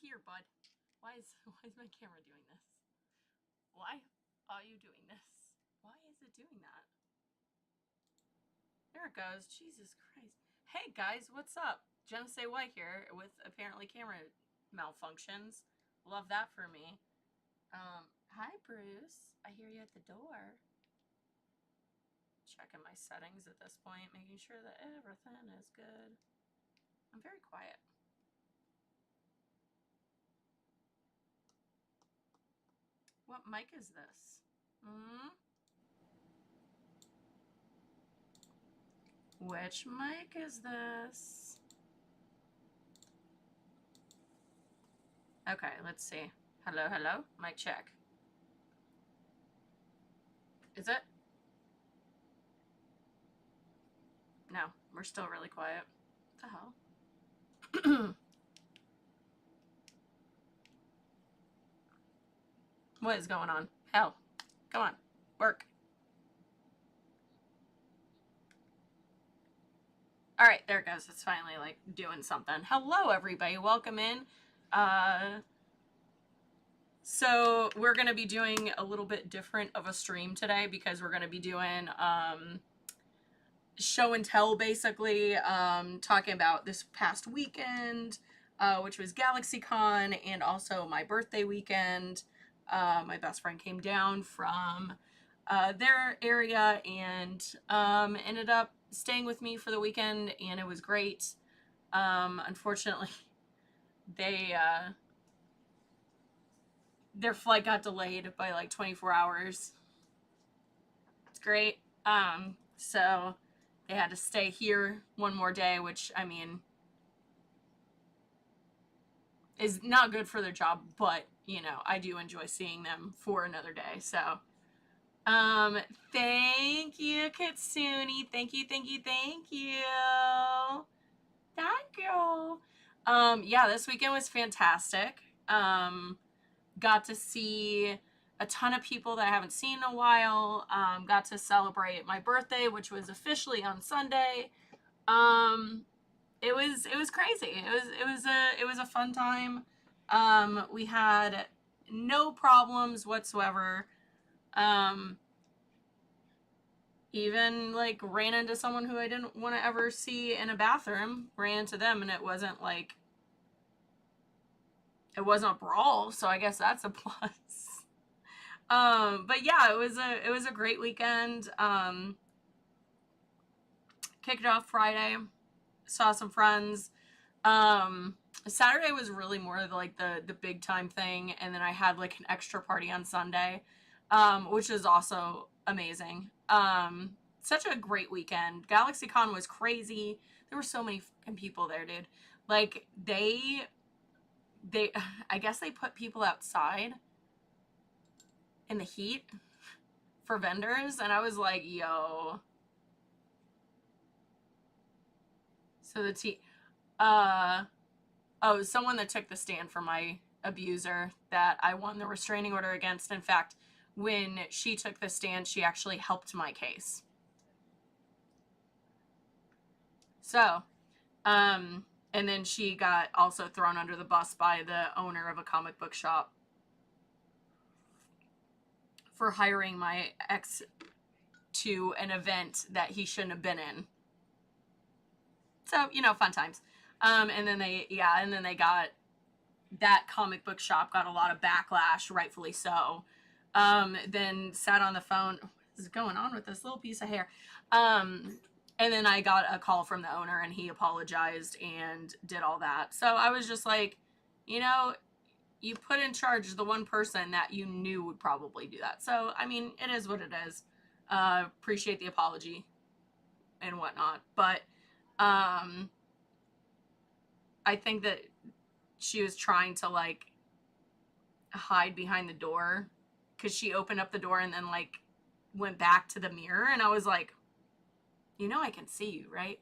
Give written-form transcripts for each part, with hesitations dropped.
here, bud. Why is my camera doing this? Why are you doing this? Why is it doing that? There it goes. Jesus Christ. Hey guys, what's up? Jenna Say White here with apparently camera malfunctions. Love that for me. Hi Bruce. I hear you at the door. Checking my settings at this point, making sure that everything is good. I'm very quiet. What mic is this? Which mic is this? Okay, let's see. Hello, hello. Mic check. Is it? No, we're still really quiet. What the hell? What is going on? Hell. Come on. Work. Alright, there it goes. It's finally, like, doing something. Hello, everybody. Welcome in. So we're going to be doing a little bit different of a stream today because we're going to be doing show and tell, basically, talking about this past weekend, which was Galaxycon, and also my birthday weekend. My best friend came down from their area and ended up staying with me for the weekend, and it was great. Unfortunately, their flight got delayed by like 24 hours. It's great. So they had to stay here one more day, which, I mean, is not good for their job, but, you know, I do enjoy seeing them for another day. So, thank you, Katsuni. Thank you, thank you, thank you. Thank you. Yeah, this weekend was fantastic. Got to see a ton of people that I haven't seen in a while. Got to celebrate my birthday, which was officially on Sunday. It was crazy. It was a fun time. We had no problems whatsoever. Even like ran into someone who I didn't want to ever see in a bathroom. Ran into them, and it wasn't a brawl, so I guess that's a plus. But yeah, it was a great weekend. Kicked it off Friday, saw some friends. Saturday was really more of like the big time thing, and then I had like an extra party on Sunday, which is also amazing. Such a great weekend. Galaxycon was crazy. There were so many fucking people there, dude. Like they I guess they put people outside in the heat for vendors, and I was like, yo. So someone that took the stand for my abuser that I won the restraining order against. In fact, when she took the stand, she actually helped my case. So, and then she got also thrown under the bus by the owner of a comic book shop for hiring my ex to an event that he shouldn't have been in. So, you know, fun times. And then they got, that comic book shop got a lot of backlash, rightfully so. Then sat on the phone. What is going on with this little piece of hair? And then I got a call from the owner, and he apologized and did all that. So I was just like, you know, you put in charge the one person that you knew would probably do that. So, I mean, it is what it is. Appreciate the apology and whatnot. But I think that she was trying to, like, hide behind the door because she opened up the door and then, like, went back to the mirror. And I was like, you know I can see you, right?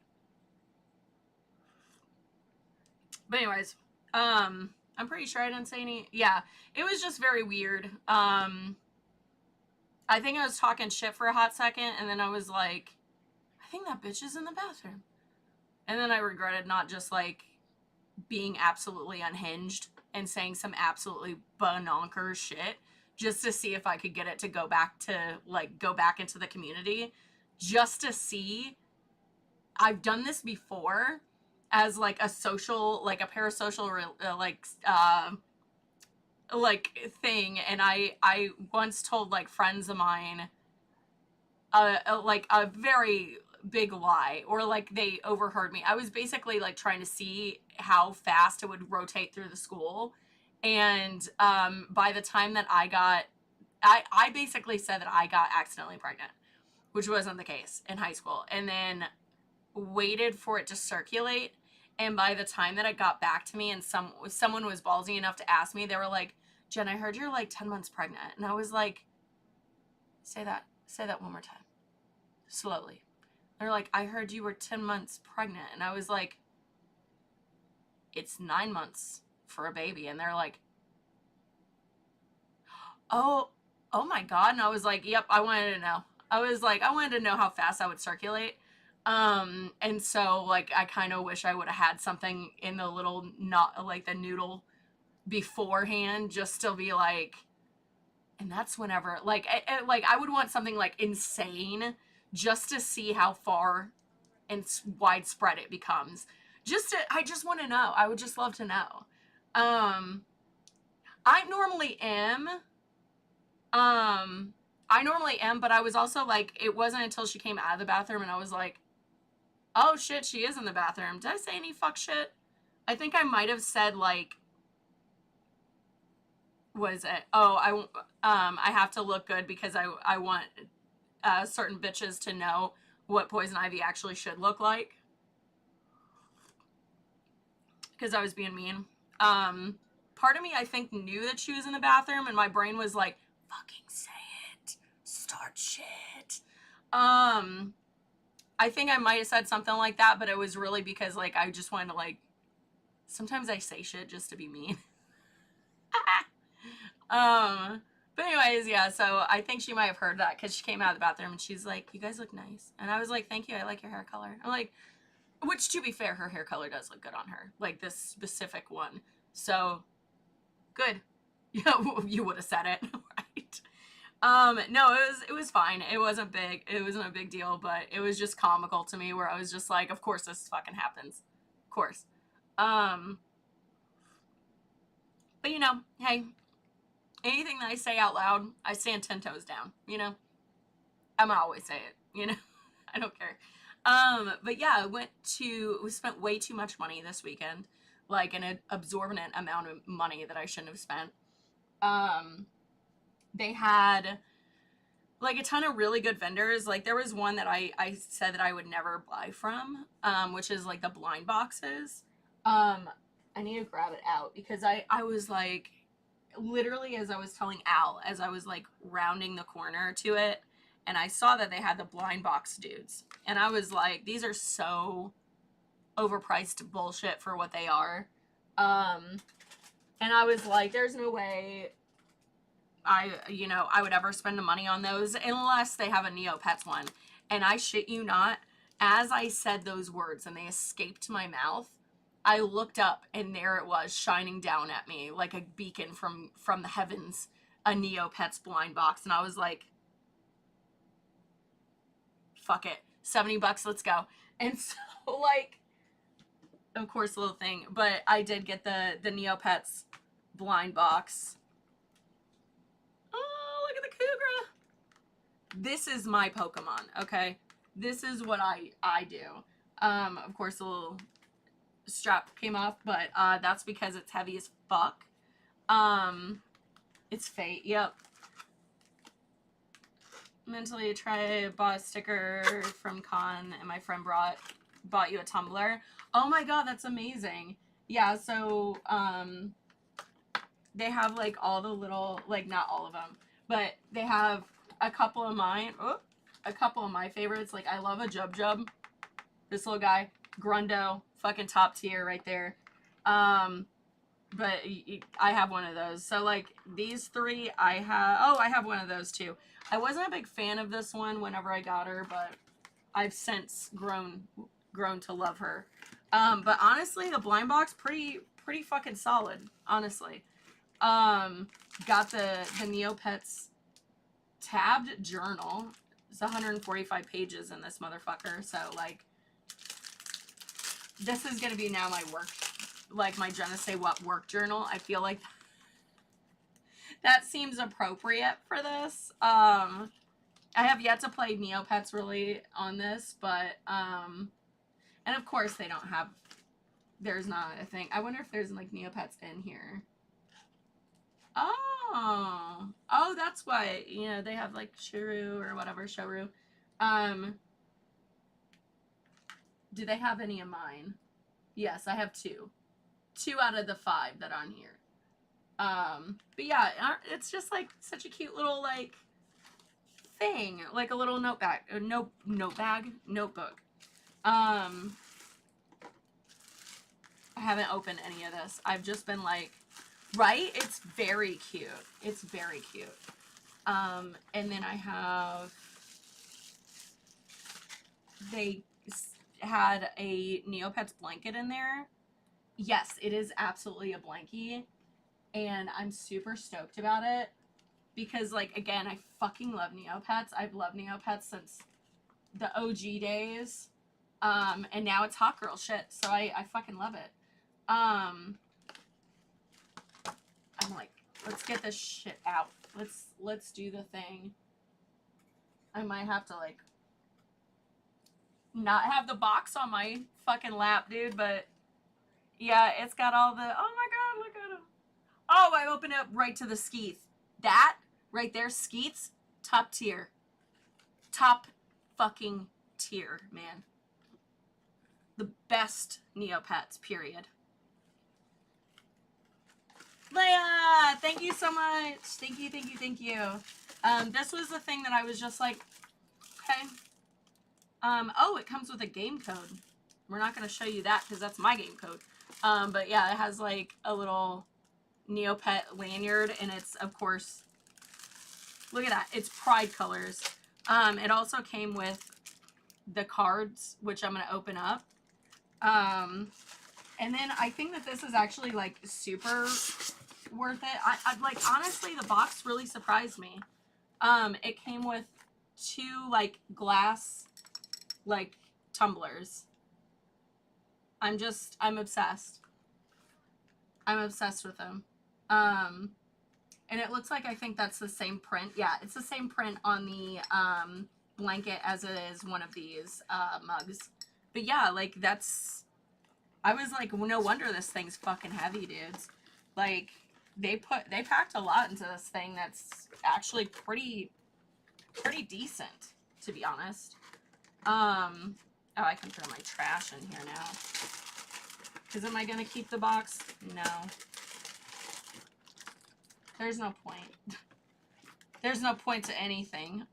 But anyways, I'm pretty sure I didn't say any. Yeah, it was just very weird. I think I was talking shit for a hot second, and then I was like, I think that bitch is in the bathroom. And then I regretted not just, like, being absolutely unhinged and saying some absolutely bonkers shit just to see if I could get it to go back into the community, just to see. I've done this before as like a social, like a parasocial, thing, and I once told like friends of mine like a very big lie, or like they overheard me. I was basically like trying to see how fast it would rotate through the school, and by the time that I basically said that I got accidentally pregnant, which wasn't the case in high school, and then waited for it to circulate. And by the time that it got back to me, and someone was ballsy enough to ask me, they were like, Jen, I heard you're like 10 months pregnant. And I was like, say that one more time, slowly. They're like, I heard you were 10 months pregnant. And I was like, it's 9 months for a baby. And they're like, oh my God. And I was like, yep, I wanted to know. I was like, I wanted to know how fast I would circulate. And so like, I kind of wish I would have had something in the little, not like the noodle beforehand, just to be like, and that's whenever, like, I would want something like insane just to see how far and widespread it becomes. I just want to know. I would just love to know. I normally am, but I was also like, it wasn't until she came out of the bathroom and I was like, oh shit, she is in the bathroom. Did I say any fuck shit? I think I might have said like, what is it? Oh, I have to look good because I want certain bitches to know what poison ivy actually should look like. Because I was being mean. Part of me, I think, knew that she was in the bathroom, and my brain was like, fucking say it. Start shit. I think I might have said something like that, but it was really because, like, I just wanted to, like, sometimes I say shit just to be mean. But anyways, yeah, so I think she might have heard that because she came out of the bathroom and she's like, you guys look nice. And I was like, thank you, I like your hair color. I'm like, which, to be fair, her hair color does look good on her, like this specific one. So, good. Yeah, you would have said it, right? No, it was fine. It wasn't big. It wasn't a big deal, but it was just comical to me, where I was just like, of course this fucking happens. Of course. But you know, hey, anything that I say out loud, I stand 10 toes down, you know? I'm gonna always say it, you know? I don't care. But yeah, we spent way too much money this weekend, like an absorbent amount of money that I shouldn't have spent. They had like a ton of really good vendors. Like there was one that I said that I would never buy from, which is like the blind boxes. I need to grab it out because I was like, literally as I was telling Al, as I was like rounding the corner to it, and I saw that they had the blind box dudes. And I was like, these are so overpriced bullshit for what they are. And I was like, there's no way I would ever spend the money on those unless they have a Neopets one. And I shit you not, as I said those words and they escaped my mouth, I looked up and there it was, shining down at me like a beacon from the heavens, a Neopets blind box. And I was like, fuck it, $70, let's go. And so, like, of course, little thing, but I did get the Neopets blind box. Oh, look at the Cougar. This is my Pokemon, okay? This is what I do. Of course, the little strap came off, but that's because it's heavy as fuck. It's Fate, yep. Mentally bought a sticker from Con, and my friend bought you a tumbler. Oh my god, that's amazing. Yeah, so they have like all the little, like not all of them, but they have a couple of mine. Oh, a couple of my favorites. Like I love a Jub. This little guy, Grundo, fucking top tier right there. But I have one of those. So like these three, I have one of those too. I wasn't a big fan of this one whenever I got her, but I've since grown to love her. But honestly, the blind box pretty fucking solid. Honestly, got the Neopets tabbed journal. It's 145 pages in this motherfucker. So like, this is gonna be now my work, like my Je ne sais what work journal. I feel like that seems appropriate for this. I have yet to play Neopets really on this, but and of course they don't have. There's not a thing. I wonder if there's like Neopets in here. Oh, that's why, you know, they have like Shuru or whatever, Shoru. Do they have any of mine? Yes, I have 2. 2 out of the 5 that are on here. But yeah, it's just like such a cute little like thing, like a little notebook. I haven't opened any of this. I've just been like, right? It's very cute. It's very cute. And then I have, they had a Neopets blanket in there. Yes, it is absolutely a blankie. And I'm super stoked about it. Because, like, again, I fucking love Neopets. I've loved Neopets since the OG days. And now it's hot girl shit. So I fucking love it. I'm like, let's get this shit out. Let's do the thing. I might have to, like, not have the box on my fucking lap, dude, but yeah, it's got all the, oh my god, look at him. Oh, I opened it up right to the Skeeth. That right there, Skeets, top tier. Top fucking tier, man. The best Neopets, period. Leia, thank you so much. Thank you. This was the thing that I was just like, okay. Oh, it comes with a game code. We're not going to show you that because that's my game code. But yeah, it has like a little Neopet lanyard, and it's, of course, look at that. It's Pride colors. It also came with the cards, which I'm going to open up. And then I think that this is actually like super worth it. I like, honestly, the box really surprised me. It came with 2 like glass like tumblers. I'm obsessed. I'm obsessed with them. And it looks like, I think that's the same print. Yeah, it's the same print on the blanket as it is one of these mugs. But yeah, like that's, I was like, well, no wonder this thing's fucking heavy, dudes. Like they packed a lot into this thing that's actually pretty decent, to be honest. Oh, I can throw my trash in here now. Because am I going to keep the box? No. There's no point. There's no point to anything.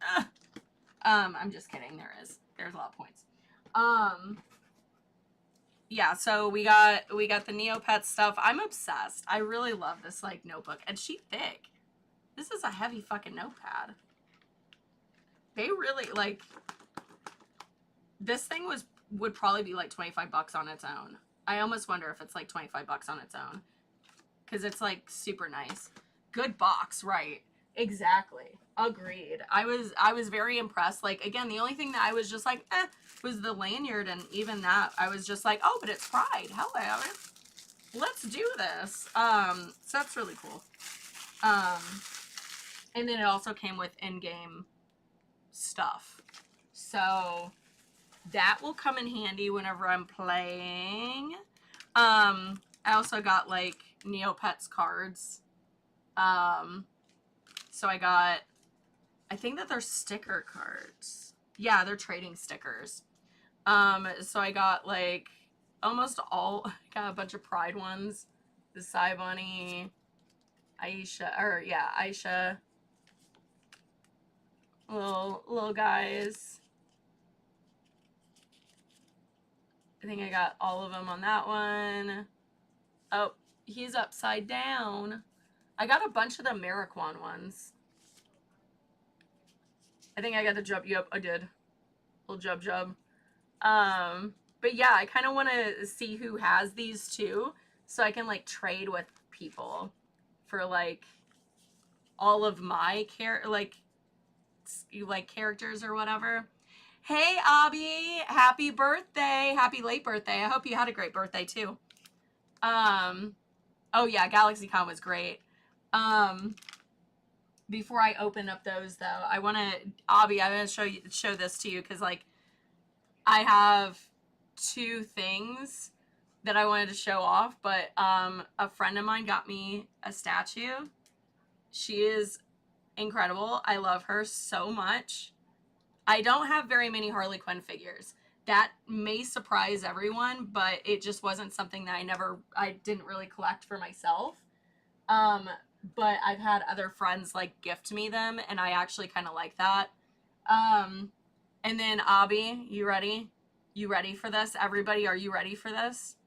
I'm just kidding. There is. There's a lot of points. Yeah, so we got the Neopets stuff. I'm obsessed. I really love this, like, notebook. And she's thick. This is a heavy fucking notepad. They really, like, this thing would probably be like 25 bucks on its own. I almost wonder if it's like 25 bucks on its own. Because it's like super nice. Good box, right. Exactly. Agreed. I was very impressed. Like, again, the only thing that I was just like, was the lanyard, and even that, I was just like, oh, but it's Pride. Hello. Let's do this. So that's really cool. And then it also came with in-game stuff. So that will come in handy whenever I'm playing. I also got like Neopets cards. So I think that they're sticker cards. Yeah, they're trading stickers. So I got like almost all, I got a bunch of Pride ones. The Psy Bunny, Aisha. Little guys. I think I got all of them on that one. Oh, he's upside down. I got a bunch of the Mariquan ones. I think I got the Jub. Yep, I did. Little Jub. But yeah, I kind of want to see who has these too, so I can like trade with people for like all of my characters or whatever. Hey Abby, happy birthday, happy late birthday. I hope you had a great birthday too. Oh yeah, Galaxycon was great. Before I open up those though, I want to Abby, I'm going to show this to you cuz like I have two things that I wanted to show off, but a friend of mine got me a statue. She is incredible. I love her so much. I don't have very many Harley Quinn figures. That may surprise everyone, but it just wasn't something that I didn't really collect for myself. But I've had other friends like gift me them, and I actually kind of like that. And then Abby, you ready? You ready for this? Everybody, are you ready for this?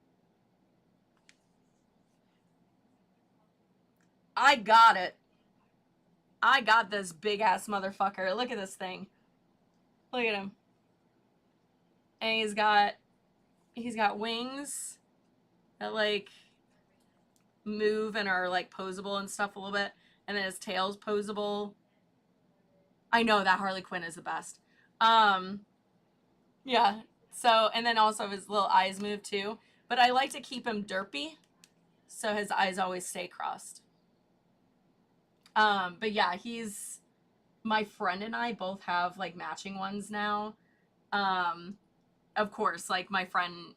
I got it. I got this big ass motherfucker. Look at this thing. Look at him. And he's got wings that like move and are like posable and stuff a little bit. And then his tail's posable. I know that Harley Quinn is the best. Yeah. So, and then also his little eyes move too. But I like to keep him derpy, so his eyes always stay crossed. But yeah, my friend and I both have like matching ones now. Of course, like my friend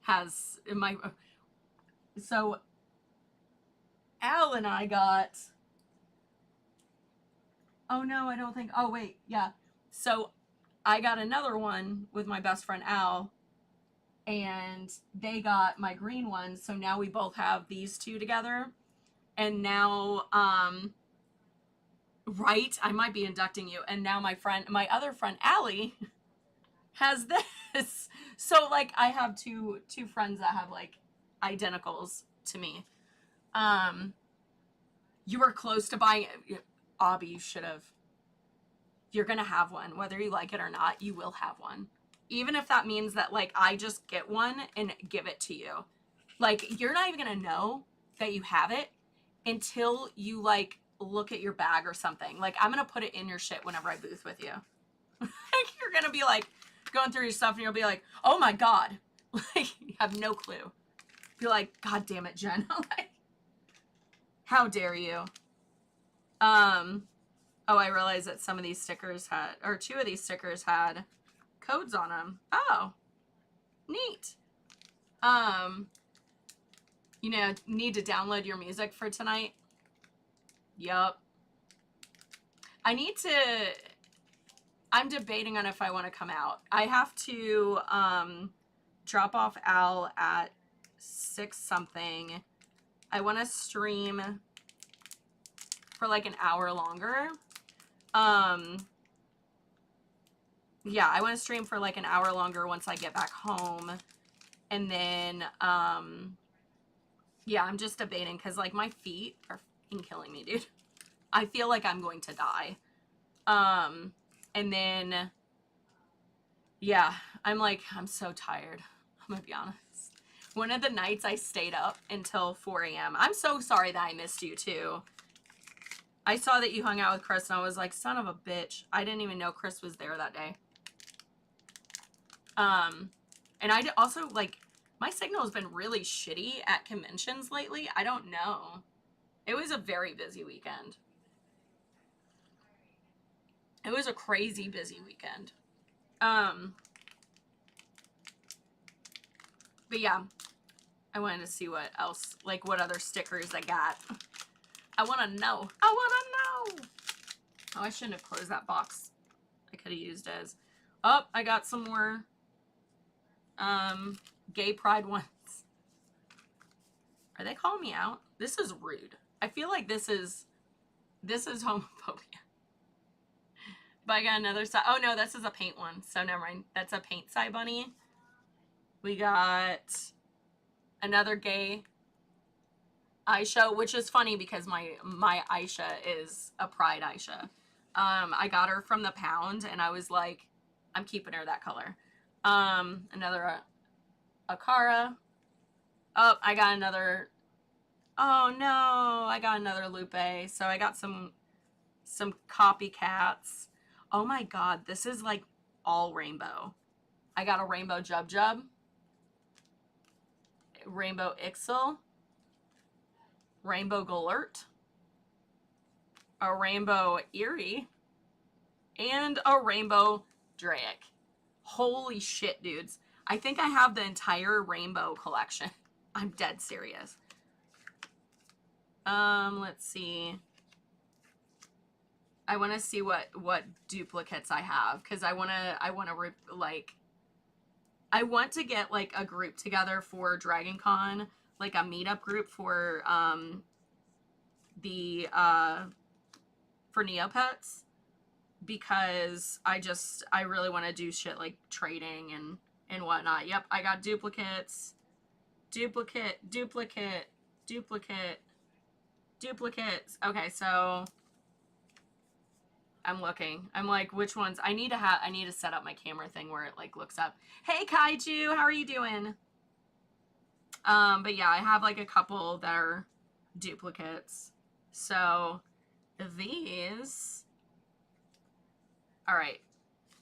has so Al and I got, oh no, I don't think, oh wait, yeah. So I got another one with my best friend Al, and they got my green one. So now we both have these two together. And now, right, I might be inducting you. And now my other friend Allie has this. So like I have two friends that have like identicals to me. You were close to buying it. Abby, you should have. You're gonna have one, whether you like it or not. You will have one, even if that means that like I just get one and give it to you. Like you're not even gonna know that you have it until you like look at your bag or something. Like I'm gonna put it in your shit whenever I booth with you. Like you're gonna be like going through your stuff and you'll be like, oh my god, like you have no clue. Be like, god damn it, Jen. Like, how dare you? Oh, I realized that some of these stickers or two of these stickers had codes on them. Oh, neat. You know, need to download your music for tonight. Yup. I'm debating on if I want to come out. I have to drop off Al at 6 something. I want to stream for like an hour longer. Yeah, I want to stream for like an hour longer once I get back home. And then, yeah, I'm just debating because like my feet are fucking killing me, dude. I feel like I'm going to die. And then, yeah, I'm so tired. I'm gonna be honest. One of the nights I stayed up until 4 a.m. I'm so sorry that I missed you too. I saw that you hung out with Chris and I was like, son of a bitch. I didn't even know Chris was there that day. And I also like, my signal has been really shitty at conventions lately. I don't know. It was a very busy weekend. It was a crazy busy weekend. But yeah, I wanted to see what else, like what other stickers I got. I want to know. I want to know. Oh, I shouldn't have closed that box. I could have used as. Oh, I got some more gay pride ones. Are they calling me out? This is rude. I feel like this is homophobia. But I got another side. Oh no, this is a paint one. So never mind. That's a paint side bunny. We got another gay Aisha, which is funny because my Aisha is a pride Aisha. I got her from the pound and I was like, I'm keeping her that color. Another Akara. Oh, I got another. Oh no, I got another Lupe. So I got some copycats. Oh my god, this is like all rainbow. I got a rainbow Jub Jub, rainbow Ixel, rainbow Galert, a rainbow Eerie, and a rainbow Drake. Holy shit, dudes. I think I have the entire rainbow collection. I'm dead serious. Let's see. I want to see what duplicates I have, because I want to get like a group together for DragonCon, like a meetup group for for Neopets, because I really want to do shit like trading and whatnot. Yep, I got duplicates. Duplicates. Okay, so I'm looking. I'm like, which ones? I need to set up my camera thing where it like looks up. Hey Kaiju, how are you doing? But yeah, I have like a couple that are duplicates. So these, all right,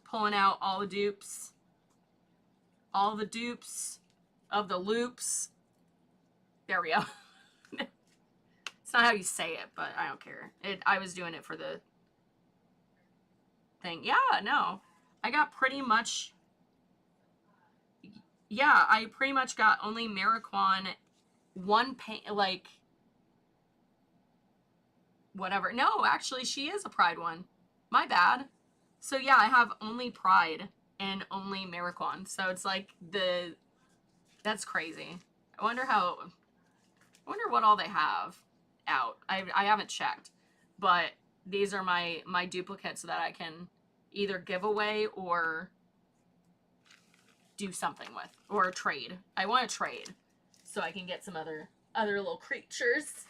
pulling out all the dupes of the loops. There we go. It's not how you say it, but I don't care. I was doing it for the thing. Yeah, no. I got pretty much, yeah, I pretty much got only Mariquan, one paint, like, whatever. No, actually, she is a Pride one. My bad. So yeah, I have only Pride and only Mariquan. So it's like that's crazy. I wonder what all they have out. I haven't checked, but these are my duplicates that I can either give away or do something with, or trade. I want to trade so I can get some other little creatures.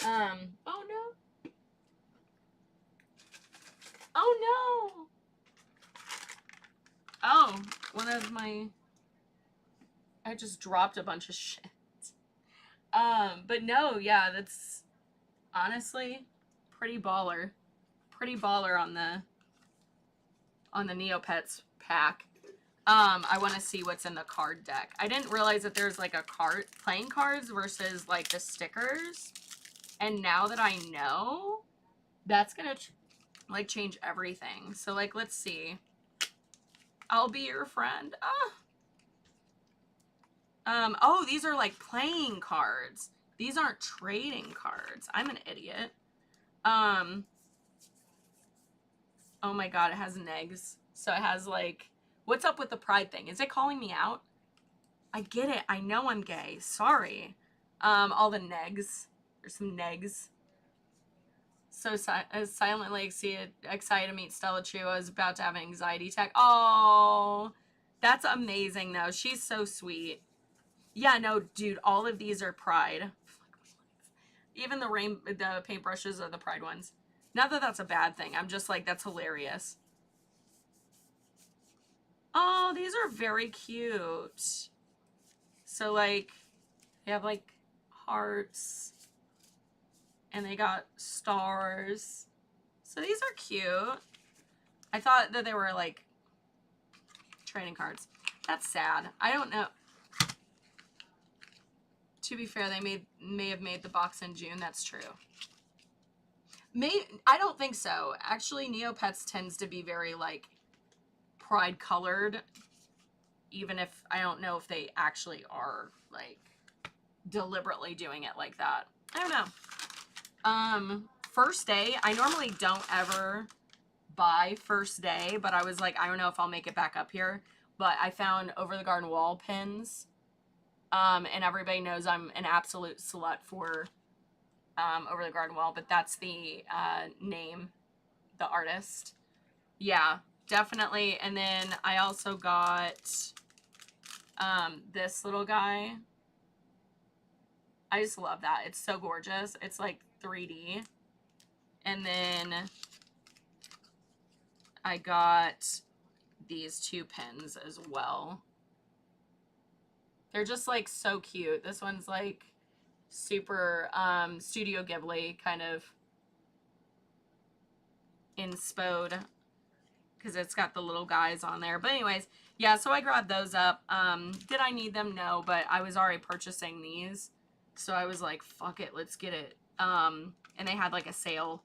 Oh no. Oh no. Oh, I just dropped a bunch of shit. But no, yeah, that's honestly pretty baller. Pretty baller on the Neopets pack. I want to see what's in the card deck. I didn't realize that there's like a playing cards versus like the stickers. And now that I know, that's gonna like change everything. So like, let's see. I'll be your friend. Oh, these are like playing cards. These aren't trading cards. I'm an idiot. Oh my god, it has negs. So it has like, what's up with the pride thing? Is it calling me out? I get it. I know I'm gay. Sorry. All the negs. There's some negs. So silently excited to meet Stella Chu. I was about to have an anxiety attack. Oh, that's amazing though. She's so sweet. Yeah, no, dude, all of these are Pride. Even the paintbrushes are the Pride ones. Not that that's a bad thing. I'm just like, that's hilarious. Oh, these are very cute. So like, they have like hearts. And they got stars. So these are cute. I thought that they were like trading cards. That's sad. I don't know. To be fair, they may have made the box in June. That's true. I don't think so. Actually, Neopets tends to be very like pride colored, even if I don't know if they actually are like deliberately doing it like that. I don't know. First day, I normally don't ever buy first day, but I was like, I don't know if I'll make it back up here. But I found Over the Garden Wall pins. And everybody knows I'm an absolute slut for Over the Garden Wall, but that's the name, the artist. Yeah, definitely. And then I also got this little guy. I just love that. It's so gorgeous. It's like 3D. And then I got these two pins as well. They're just like so cute. This one's like super Studio Ghibli kind of inspode because it's got the little guys on there. But anyways, yeah, so I grabbed those up. Did I need them? No, but I was already purchasing these. So I was like, fuck it, let's get it. And they had like a sale.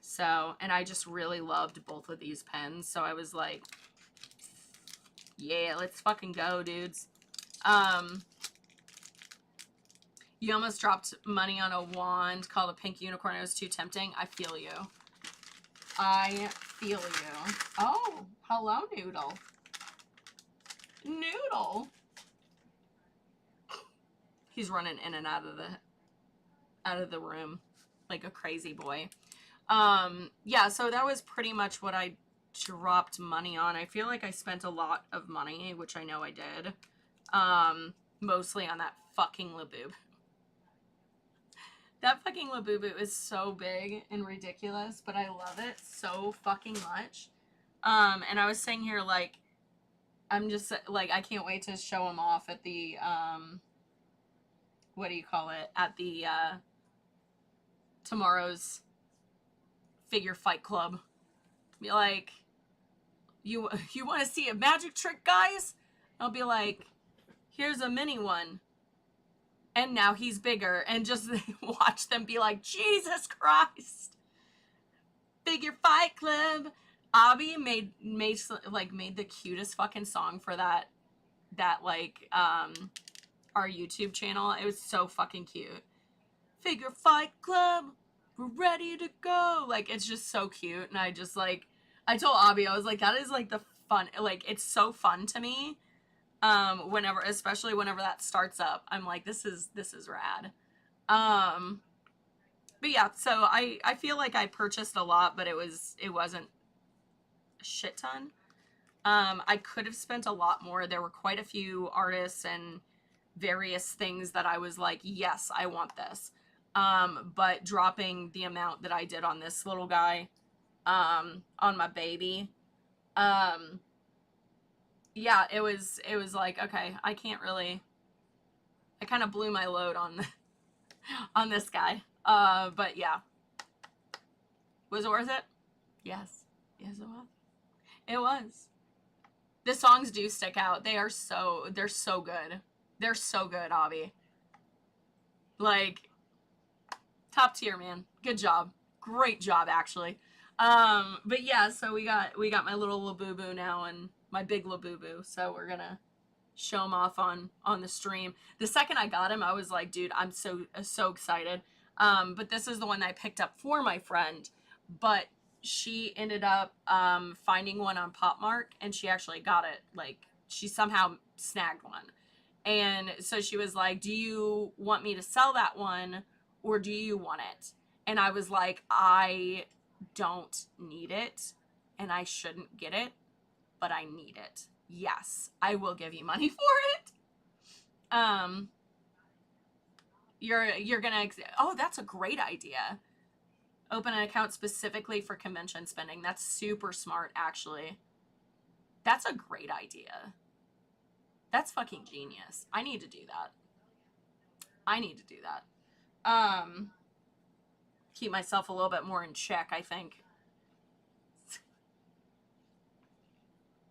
So, and I just really loved both of these pens. So I was like, yeah, let's fucking go, dudes. You almost dropped money on a wand called a pink unicorn. It was too tempting. I feel you. I feel you. Oh, hello, Noodle. Noodle. He's running in and out of the room like a crazy boy. Yeah, so that was pretty much what I dropped money on. I feel like I spent a lot of money, which I know I did. Mostly on that fucking Labubu. That fucking Labubu is so big and ridiculous, but I love it so fucking much. And I was saying here, like, I'm just, like, I can't wait to show him off at the, what do you call it? At the, tomorrow's figure fight club. Be like, you want to see a magic trick, guys? I'll be like, here's a mini one. And now he's bigger. And just watch them be like, Jesus Christ. Figure fight club. Abby made the cutest fucking song for that like, our YouTube channel. It was so fucking cute. Figure fight club. We're ready to go. Like, it's just so cute. And I just, like, I told Abby, I was like, that is, like, the fun, like, it's so fun to me. Especially whenever that starts up, I'm like, this is rad. But yeah, so I feel like I purchased a lot, but it wasn't a shit ton. I could have spent a lot more. There were quite a few artists and various things that I was like, yes, I want this. But dropping the amount that I did on this little guy, on my baby, yeah, it was like, okay, I kind of blew my load on this guy. But yeah. Was it worth it? Yes. Yes, it was. It was. The songs do stick out. They're so good. They're so good, Avi. Like, top tier, man. Good job. Great job, actually. But yeah, so we got my little Labubu now and my big Labubu. So we're gonna show him off on the stream. The second I got him, I was like, dude, I'm so excited. But this is the one that I picked up for my friend, but she ended up finding one on Popmark, and she actually got it. Like, she somehow snagged one. And so she was like, do you want me to sell that one, or do you want it? And I was like, I don't need it, and I shouldn't get it, but I need it. Yes, I will give you money for it. You're gonna, oh, that's a great idea. Open an account specifically for convention spending. That's super smart, actually. That's a great idea. That's fucking genius. I need to do that. Keep myself a little bit more in check, I think.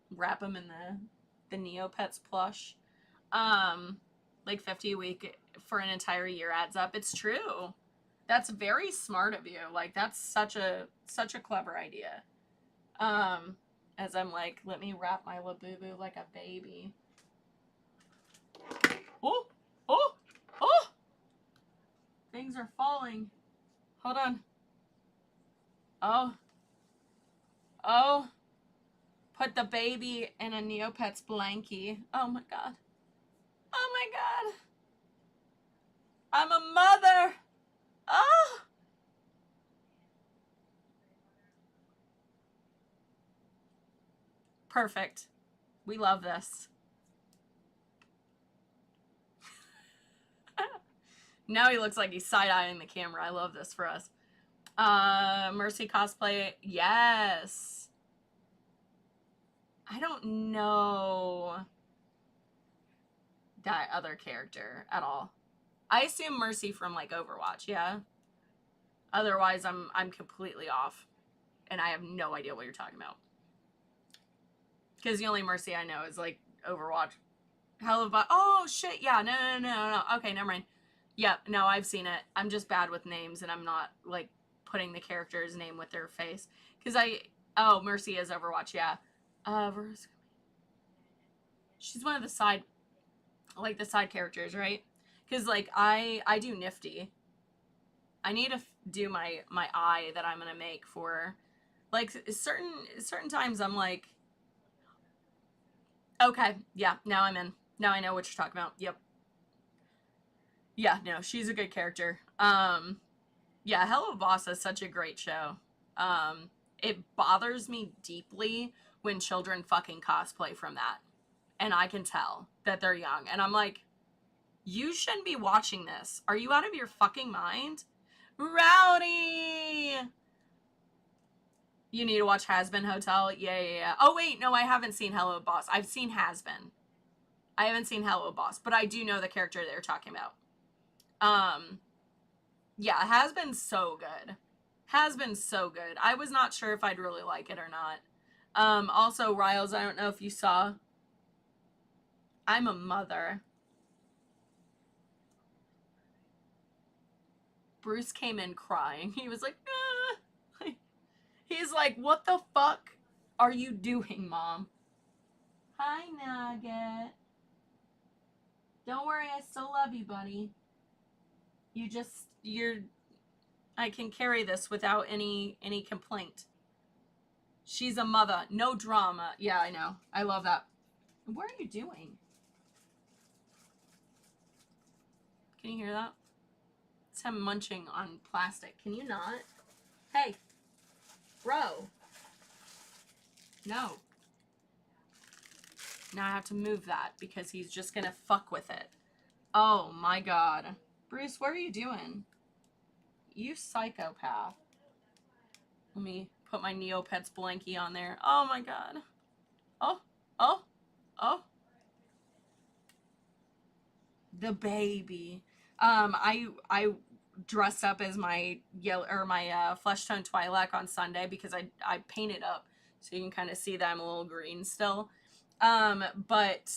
Wrap them in the Neopets plush. Like 50 a week for an entire year adds up. It's true. That's very smart of you. Like, that's such a clever idea. As I'm like, let me wrap my Labubu like a baby. Oh, oh, oh! Things are falling. Hold on. Oh. Oh. Put the baby in a Neopets blankie. Oh my god. Oh my god. I'm a mother. Oh. Perfect. We love this. Now he looks like he's side-eyeing the camera. I love this for us. Mercy cosplay. Yes. I don't know. that other character at all. I assume Mercy from like Overwatch, yeah. Otherwise, I'm completely off, and I have no idea what you're talking about. Because the only Mercy I know is like Overwatch. Hell of a oh shit yeah no okay never mind. Yep no I've seen it. I'm just bad with names and I'm not like putting the character's name with their face because oh Mercy is Overwatch yeah. She's one of the side like the side characters right because like I do Nifty. I need to do my eye that I'm gonna make for like certain times I'm like okay yeah now I'm in now I know what you're talking about yep. Yeah, no, she's a good character. Yeah, Hello Boss is such a great show. It bothers me deeply when children fucking cosplay from that. And I can tell that they're young. And I'm like, you shouldn't be watching this. Are you out of your fucking mind? Rowdy! You need to watch Has-Been Hotel? Yeah. Oh, wait, no, I haven't seen Hello Boss. I've seen Has-Been. I haven't seen Hello Boss, but I do know the character they're talking about. Yeah, Has Been so good. Has Been so good. I was not sure if I'd really like it or not. Also, Riles, I don't know if you saw. I'm a mother. Bruce came in crying. He was like, ah. He's like, what the fuck are you doing, Mom? Hi, Nugget. Don't worry, I still love you, buddy. I can carry this without any complaint. She's a mother. No drama. Yeah, I know. I love that. What are you doing? Can you hear that? It's him munching on plastic. Can you not? Hey. Bro. No. Now I have to move that because he's just gonna fuck with it. Oh my god. Bruce, what are you doing? You psychopath. Let me put my Neopets blankie on there. Oh my god. Oh. The baby. I dressed up as my yellow or my flesh tone Twi'lek on Sunday because I painted up so you can kind of see that I'm a little green still. But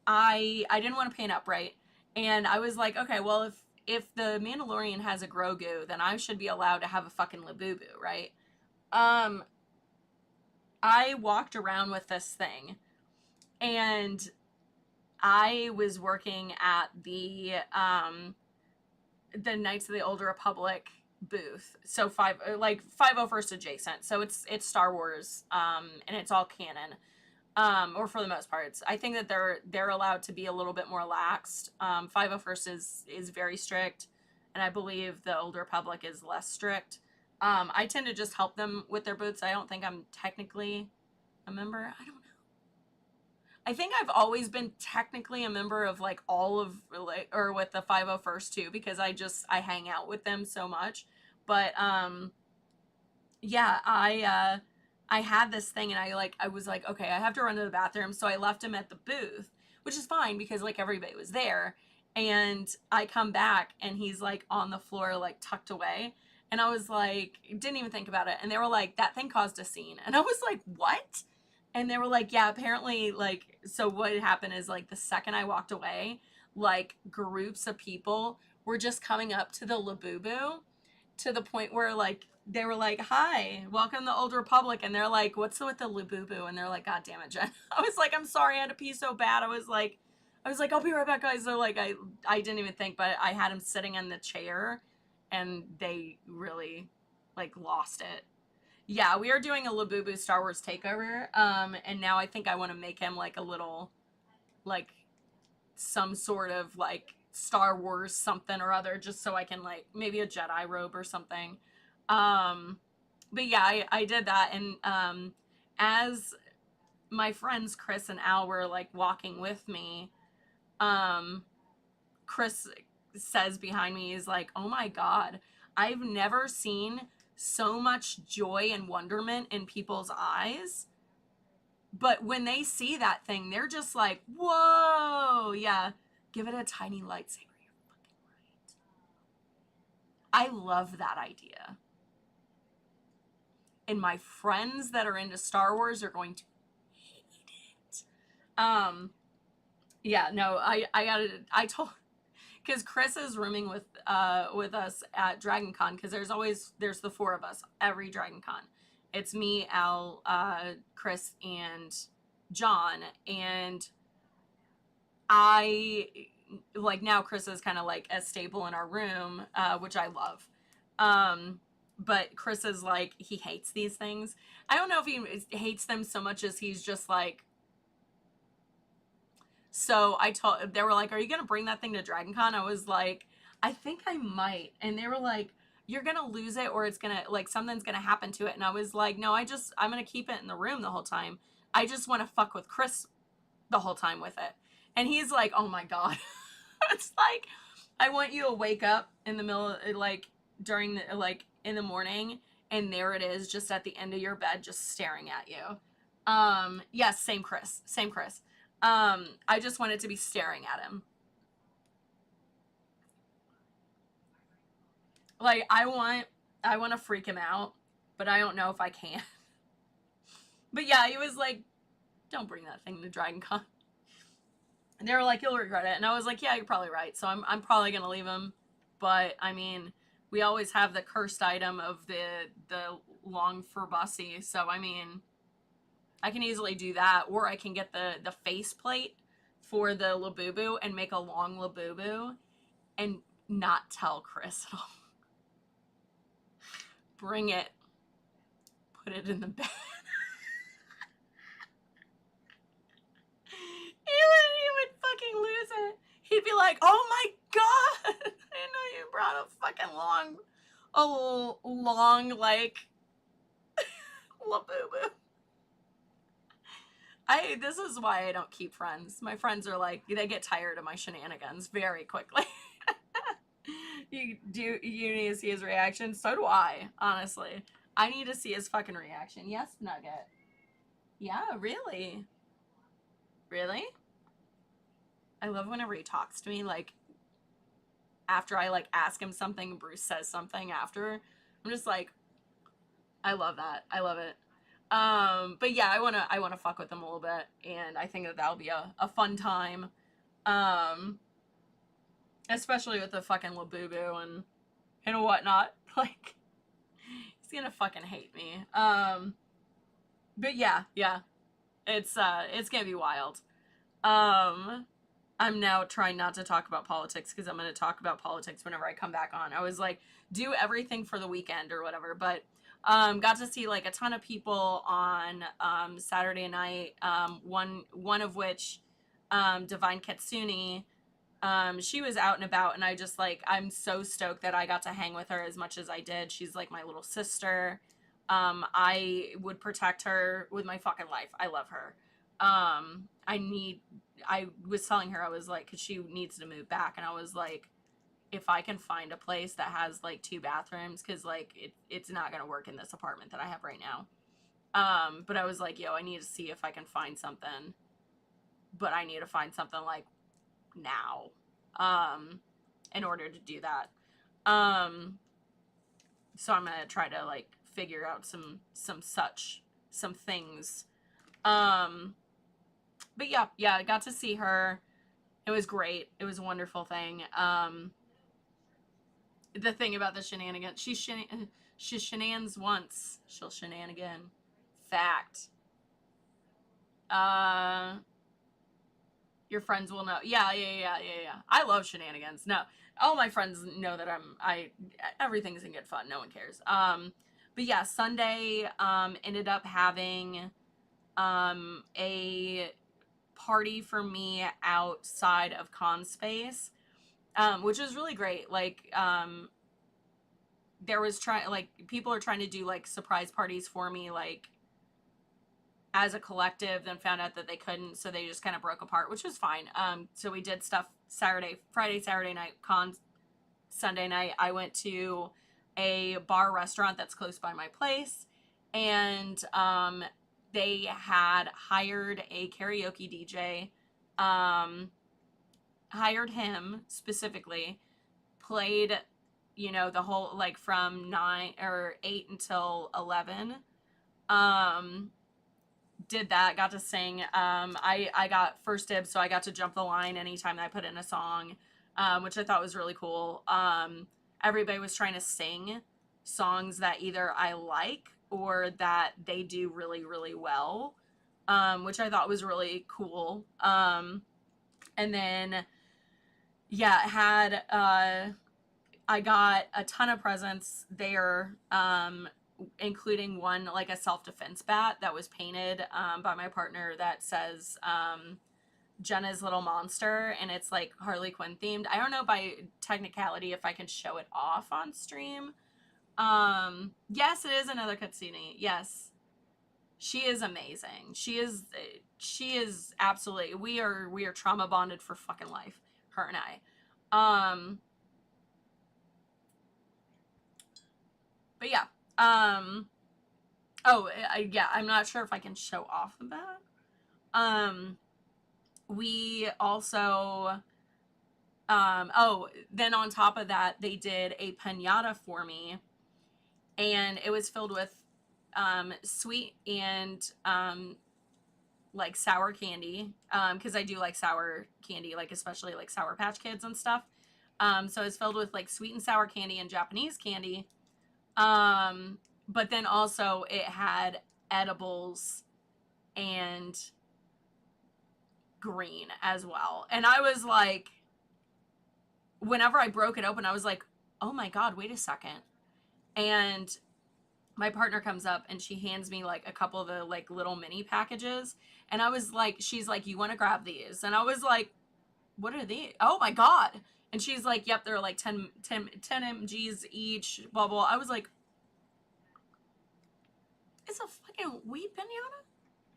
I didn't want to paint up right, and I was like, okay, well if the Mandalorian has a Grogu, then I should be allowed to have a fucking Labubu, right? I walked around with this thing, and I was working at the Knights of the Old Republic booth, so 501st adjacent. So it's Star Wars, and it's all canon, or for the most part. I think that they're allowed to be a little bit more laxed. 501st is very strict, and I believe the Old Republic is less strict. I tend to just help them with their booths. I don't think I'm technically a member. I don't know. I think I've always been technically a member of like all of like or with the 501st too because I hang out with them so much. But yeah, I had this thing and I was like, okay, I have to run to the bathroom, so I left him at the booth, which is fine because like everybody was there. And I come back and he's like on the floor like tucked away. And I was like, didn't even think about it. And they were like, that thing caused a scene. And I was like, what? And they were like, yeah, apparently, like, so what happened is, like, the second I walked away, like, groups of people were just coming up to the Labubu to the point where, like, they were like, hi, welcome to the Old Republic. And they're like, what's with the Labubu? And they're like, God damn it, Jen. I was like, I'm sorry, I had to pee so bad. I was like, I'll be right back, guys. So, like, I didn't even think, but I had him sitting in the chair, and they really, like, lost it. Yeah, we are doing a Labubu Star Wars takeover, and now I think I want to make him like a little, like, some sort of like Star Wars something or other, just so I can like maybe a Jedi robe or something. But yeah, I did that, and as my friends Chris and Al were like walking with me, Chris says behind me, he's like, oh my god, I've never seen so much joy and wonderment in people's eyes, but when they see that thing they're just like, whoa. Yeah, Give it a tiny lightsaber. You're fucking right. I love that idea. And my friends that are into Star Wars are going to hate it. Yeah, no, I told, because Chris is rooming with us at Dragon Con, because there's the four of us every Dragon Con. It's me, Al, Chris, and John. And I, like, now Chris is kind of like a staple in our room, which I love. But Chris is like, he hates these things. I don't know if he hates them so much as he's just like, so they were like, are you going to bring that thing to Dragon Con? I was like, I think I might. And they were like, you're going to lose it, or it's going to, like, something's going to happen to it. And I was like, no, I'm going to keep it in the room the whole time. I just want to fuck with Chris the whole time with it. And he's like, oh my God. It's like, I want you to wake up in the middle, like, during the, like, in the morning, and there it is, just at the end of your bed, just staring at you. Yes, same Chris. I just wanted to be staring at him. Like, I want to freak him out, but I don't know if I can. But yeah, he was like, don't bring that thing to Dragon Con. And they were like, you'll regret it. And I was like, yeah, you're probably right. So I'm probably going to leave him. But, I mean, we always have the cursed item of the long furbusy. So, I mean, I can easily do that. Or I can get the face plate for the Labubu and make a long Labubu and not tell Chris at all. Bring it. Put it in the bed. He would fucking lose it. He'd be like, oh my God, I didn't know you brought a long, like, Labubu. This is why I don't keep friends. My friends are like, they get tired of my shenanigans very quickly. You need to see his reaction? So do I, honestly. I need to see his fucking reaction. Yes, Nugget. Yeah, really? Really? I love whenever he talks to me, like, after I, like, ask him something, Bruce says something after. I'm just like, I love that. I love it. But yeah, I wanna fuck with him a little bit, and I think that'll be a fun time. Especially with the fucking Labubu and whatnot. Like, he's gonna fucking hate me. But yeah. It's gonna be wild. I'm now trying not to talk about politics, because I'm going to talk about politics whenever I come back on. I was like, do everything for the weekend or whatever, but got to see, like, a ton of people on Saturday night, one of which, Divine Katsuni, she was out and about, and I just, like, I'm so stoked that I got to hang with her as much as I did. She's like my little sister. I would protect her with my fucking life. I love her. I was telling her, I was like, because she needs to move back, and I was like, if I can find a place that has, like, 2 bathrooms, because, like, it's not gonna work in this apartment that I have right now. But I was like, yo, I need to see if I can find something, but I need to find something, like, now, in order to do that. So I'm gonna try to, like, figure out some things. But yeah, I got to see her. It was great. It was a wonderful thing. The thing about the shenanigans, she shenanigans once, she'll shenan again. Fact. Your friends will know. Yeah. I love shenanigans. No, all my friends know that everything's in good fun. No one cares. But yeah, Sunday, ended up having, a party for me outside of con space, which is really great. Like, people are trying to do, like, surprise parties for me, like, as a collective, then found out that they couldn't, so they just kind of broke apart, which was fine. So we did stuff Friday, Saturday night, con Sunday night. I went to a bar restaurant that's close by my place, and they had hired a karaoke DJ, hired him specifically, played, you know, the whole, like, from 9 or 8 until 11. Um, did that, got to sing. I got first dibs, so I got to jump the line anytime that I put in a song, which I thought was really cool. Everybody was trying to sing songs that either I like or that they do really, really well, which I thought was really cool. And then, yeah, had I got a ton of presents there, including one, like a self-defense bat that was painted by my partner that says Jenna's Little Monster, and it's like Harley Quinn themed. I don't know by technicality if I can show it off on stream. Yes, it is another cutscene. Yes. She is amazing. She is absolutely, we are trauma bonded for fucking life, her and I. But yeah. Yeah, I'm not sure if I can show off the bat. We also then on top of that, they did a piñata for me, and it was filled with sweet and like sour candy, because I do like sour candy, like especially like Sour Patch Kids and stuff. So it's filled with like sweet and sour candy and Japanese candy. But then also it had edibles and green as well. And I was like, whenever I broke it open, I was like, oh my God, wait a second. And my partner comes up and she hands me like a couple of the like little mini packages. And I was like, she's like, you want to grab these? And I was like, what are these? Oh my God. And she's like, yep, they're like 10 mgs each, blah, blah. I was like, it's a fucking weed pinata?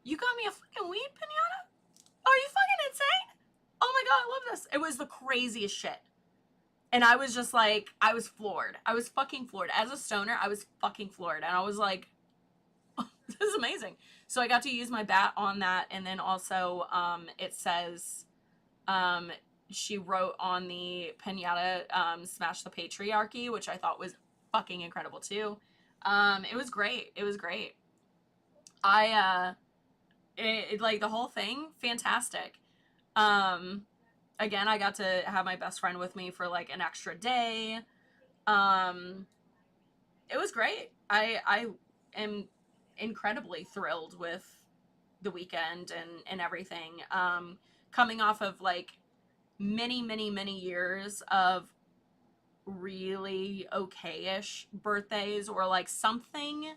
You got me a fucking weed pinata? Are you fucking insane? Oh my God, I love this. It was the craziest shit. And I was just like, I was floored. I was fucking floored. As a stoner, I was fucking floored. And I was like, oh, this is amazing. So I got to use my bat on that. And then also, it says, she wrote on the pinata, smash the patriarchy, which I thought was fucking incredible too. It was great. It was great. Like the whole thing, fantastic. Again, I got to have my best friend with me for like an extra day. It was great. I am incredibly thrilled with the weekend and everything. Coming off of like many years of really okay-ish birthdays, or like something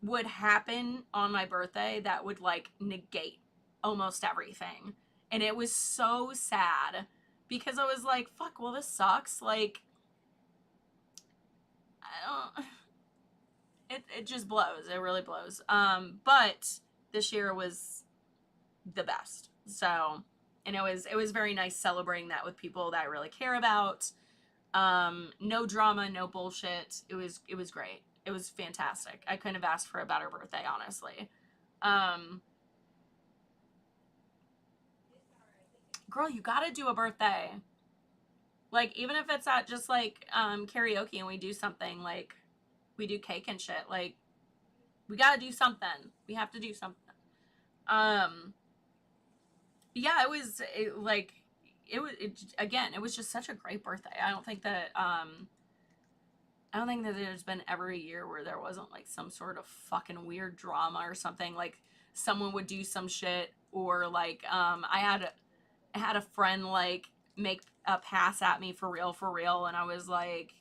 would happen on my birthday that would like negate almost everything. And it was so sad because I was like, fuck, well, this sucks. Like, I don't, it just blows. It really blows. But this year was the best. So, and it was very nice celebrating that with people that I really care about. No drama, no bullshit. It was great. It was fantastic. I couldn't have asked for a better birthday, honestly. Girl, you gotta do a birthday. Like, even if it's at just like karaoke and we do something, like we do cake and shit, like we gotta do something. We have to do something. Yeah, again, it was just such a great birthday. I don't think that there's been ever a year where there wasn't like some sort of fucking weird drama or something. Like someone would do some shit, or like I had a friend like make a pass at me for real, and I was like,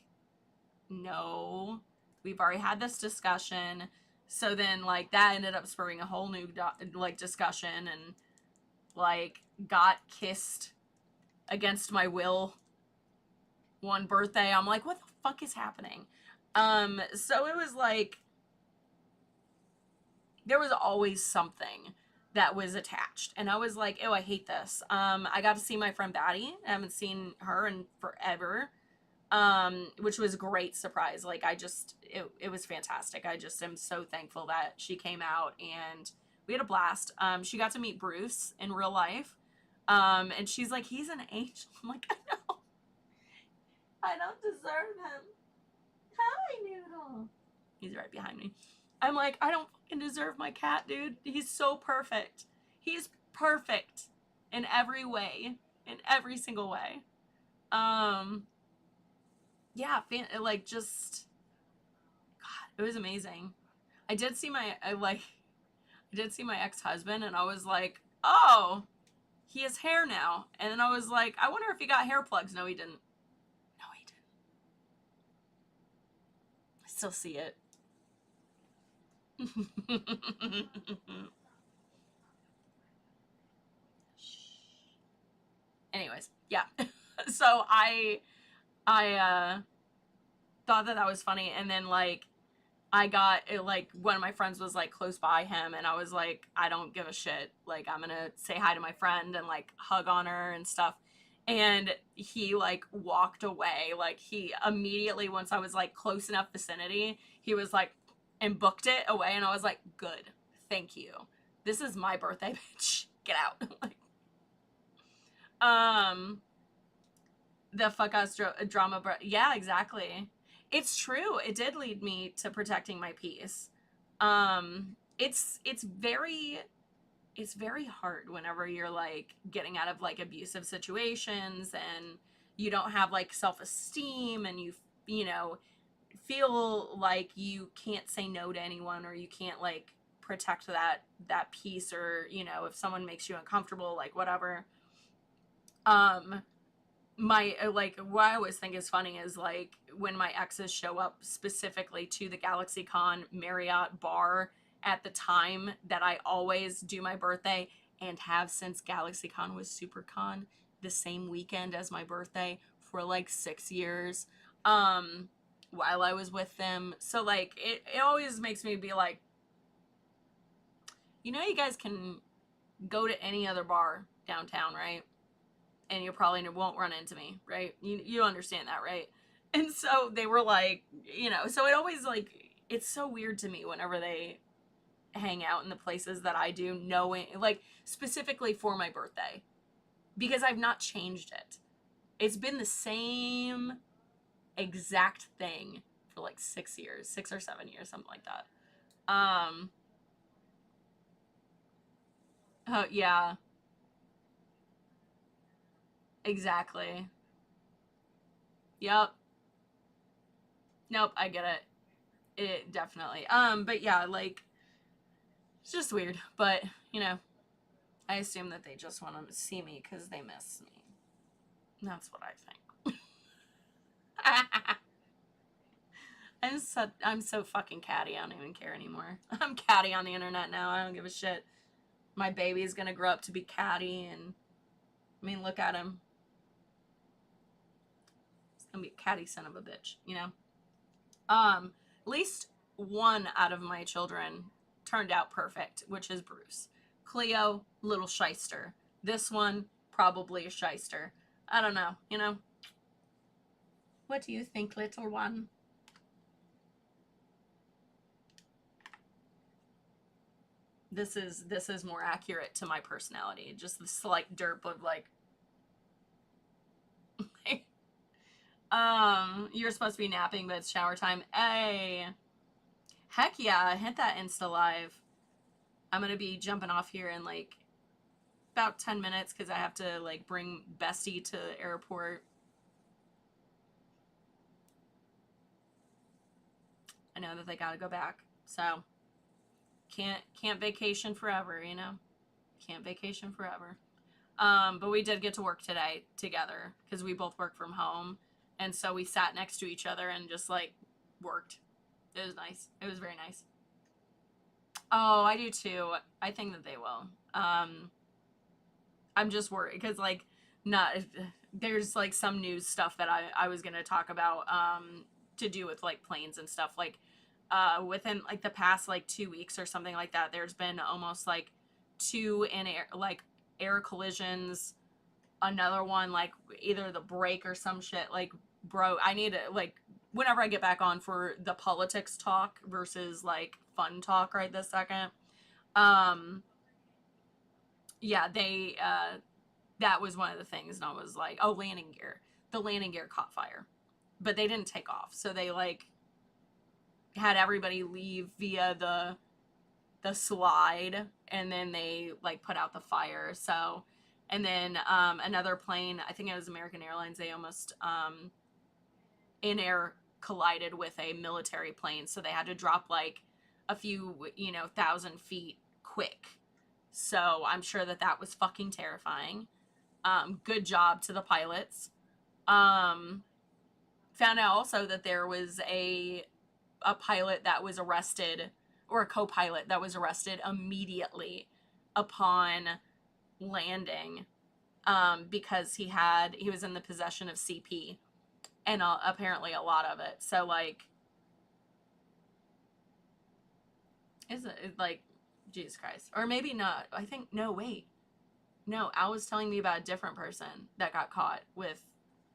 no, we've already had this discussion. So then like that ended up spurring a whole new like discussion, and like got kissed against my will one birthday. I'm like, what the fuck is happening? So it was like there was always something that was attached, and I was like, oh, I hate this. I got to see my friend Bday. I haven't seen her in forever, which was a great surprise. Like it was fantastic. I just am so thankful that she came out and we had a blast. She got to meet Bruce in real life, And she's like, he's an angel. I'm like, I know. I don't deserve him. Hi, Noodle. He's right behind me. I'm like, I don't fucking deserve my cat, dude. He's so perfect. He's perfect in every way, in every single way. Yeah, like just, God, it was amazing. I did see my, I did see my ex-husband, and I was like, oh, he has hair now. And then I was like, I wonder if he got hair plugs. No, he didn't. No, he didn't. I still see it. Anyways, yeah. So I thought that was funny, and then like I got it, like one of my friends was like close by him, and I was like, I don't give a shit. Like, I'm gonna say hi to my friend and like hug on her and stuff. And he like walked away. Like, he immediately, once I was like close enough vicinity, he was like, and booked it away. And I was like, good, thank you. This is my birthday, bitch. Get out. Like, um, the fuck us drama. Yeah, exactly. It's true. It did lead me to protecting my peace. It's very hard whenever you're like getting out of like abusive situations, and you don't have like self-esteem, and you know feel like you can't say no to anyone, or you can't like protect that peace, or if someone makes you uncomfortable, like whatever. um my like what I always think is funny is like when my exes show up specifically to the Galaxycon Marriott bar at the time that I always do my birthday, and have since Galaxycon was SuperCon, the same weekend as my birthday for like 6 years, while I was with them. So like it always makes me be like, you guys can go to any other bar downtown, right? And you probably won't run into me, right? You understand that, right? And so they were like, so it always like, it's so weird to me whenever they hang out in the places that I do, knowing like specifically for my birthday, because I've not changed it. It's been the same exact thing for like 6 years, 6 or 7 years, something like that. Um, oh yeah, exactly. Yep. Nope, I get it. It definitely. But yeah, like, it's just weird. But, I assume that they just want to see me because they miss me. That's what I think. I'm so fucking catty. I don't even care anymore. I'm catty on the internet now. I don't give a shit. My baby's gonna grow up to be catty, and I mean, look at him. He's gonna be a catty son of a bitch. At least one out of my children turned out perfect, which is Bruce. Cleo, little shyster. This one, probably a shyster. I don't know. What do you think, little one? This is more accurate to my personality. Just the slight derp of like, you're supposed to be napping, but it's shower time. Hey, heck yeah, hit that Insta Live. I'm gonna be jumping off here in like about 10 minutes because I have to like bring Bestie to the airport. I know that they gotta go back, so can't vacation forever. Can't vacation forever. But we did get to work today together because we both work from home, and so we sat next to each other and just like worked. It was nice. It was very nice. Oh, I do too. I think that they will. I'm just worried because like not there's like some news stuff that I was gonna talk about to do with like planes and stuff, like within like the past like 2 weeks or something like that. There's been almost like two in air like air collisions, another one like either the brake or some shit like bro. I need to like whenever I get back on for the politics talk versus like fun talk right this second. um yeah, that was one of the things, and I was like, oh, landing gear. The landing gear caught fire, but they didn't take off, so they like had everybody leave via the slide, and then they like put out the fire. So, and then another plane, I think it was American Airlines, they almost in air collided with a military plane, so they had to drop like a few, 1,000 feet quick. So I'm sure that was fucking terrifying. Good job to the pilots. Found out also that there was a pilot that was arrested, or a co-pilot that was arrested immediately upon landing, because he was in the possession of CP, and apparently a lot of it. So like, is it like, Jesus Christ, or maybe not? I think no, Al was telling me about a different person that got caught with,